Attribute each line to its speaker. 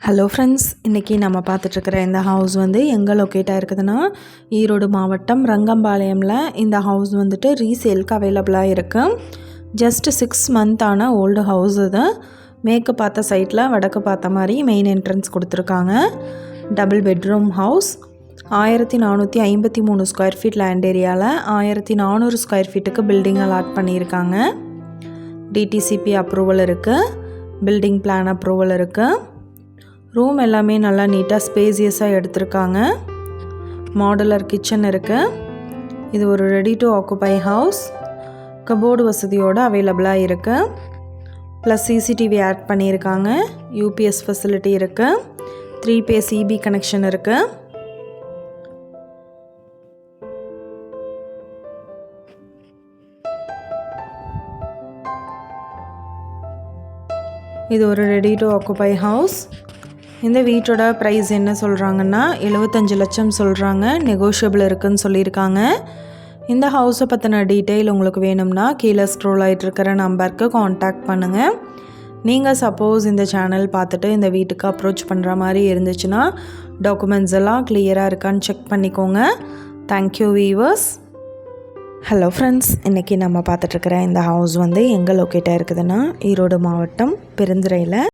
Speaker 1: Hello friends, இன்றைக்கி நம்ம பார்த்துட்ருக்கிற இந்த ஹவுஸ் வந்து எங்கே லொக்கேட்டாக இருக்குதுன்னா ஈரோடு மாவட்டம் ரங்கம்பாளையமில் இந்த ஹவுஸ் வந்துட்டு ரீசேலுக்கு அவைலபிளாக இருக்குது. ஜஸ்ட் 6 மந்த்தான ஓல்டு ஹவுஸ் இது. மேற்கு பார்த்த சைட்டில் வடக்கு பார்த்த மாதிரி மெயின் என்ட்ரன்ஸ் கொடுத்துருக்காங்க. Double bedroom house. 1453 square feet land ஏரியாவில் 1400 ஸ்கொயர் ஃபீட்டுக்கு பில்டிங் அலாட் பண்ணியிருக்காங்க. டிடிசிபி அப்ரூவல் இருக்குது. பில்டிங் பிளான் அப்ரூவல் இருக்குது. ரூம் எல்லாமே நல்லா நீட்டாக ஸ்பேசியஸாக எடுத்திருக்காங்க. மாடுலர் கிச்சன் இருக்குது. இது ஒரு ready to occupy house. Cupboard வசதியோடு அவைலபிளாக இருக்குது. ப்ளஸ் சிசிடிவி ஆட் பண்ணியிருக்காங்க. யூபிஎஸ் ஃபெசிலிட்டி இருக்குது. 3 பேஸ் இபி கனெக்ஷன் இருக்குது. இது ஒரு ரெடி டு ஆக்குபை ஹவுஸ். இந்த வீட்டோட ப்ரைஸ் என்ன சொல்கிறாங்கன்னா 75 லட்சம் சொல்கிறாங்க. நெகோஷியபிள் இருக்குதுன்னு சொல்லியிருக்காங்க. இந்த ஹவுஸை பற்றின டீட்டெயில் உங்களுக்கு வேணும்னா கீழே ஸ்க்ரோல் ஆகிட்டு இருக்கிற நம்பருக்கு காண்டாக்ட் பண்ணுங்கள். நீங்கள் சப்போஸ் இந்த சேனல் பார்த்துட்டு இந்த வீட்டுக்கு அப்ரோச் பண்ணுற மாதிரி இருந்துச்சுன்னா டாக்குமெண்ட்ஸ் எல்லாம் கிளியராக இருக்கான்னு செக் பண்ணிக்கோங்க. Thank you viewers. ஹலோ ஃப்ரெண்ட்ஸ், இன்றைக்கி நம்ம பார்த்துட்ருக்கிற இந்த ஹவுஸ் வந்து எங்கே லொக்கேட்டாக இருக்குதுன்னா ஈரோடு மாவட்டம் பெருந்துறையில்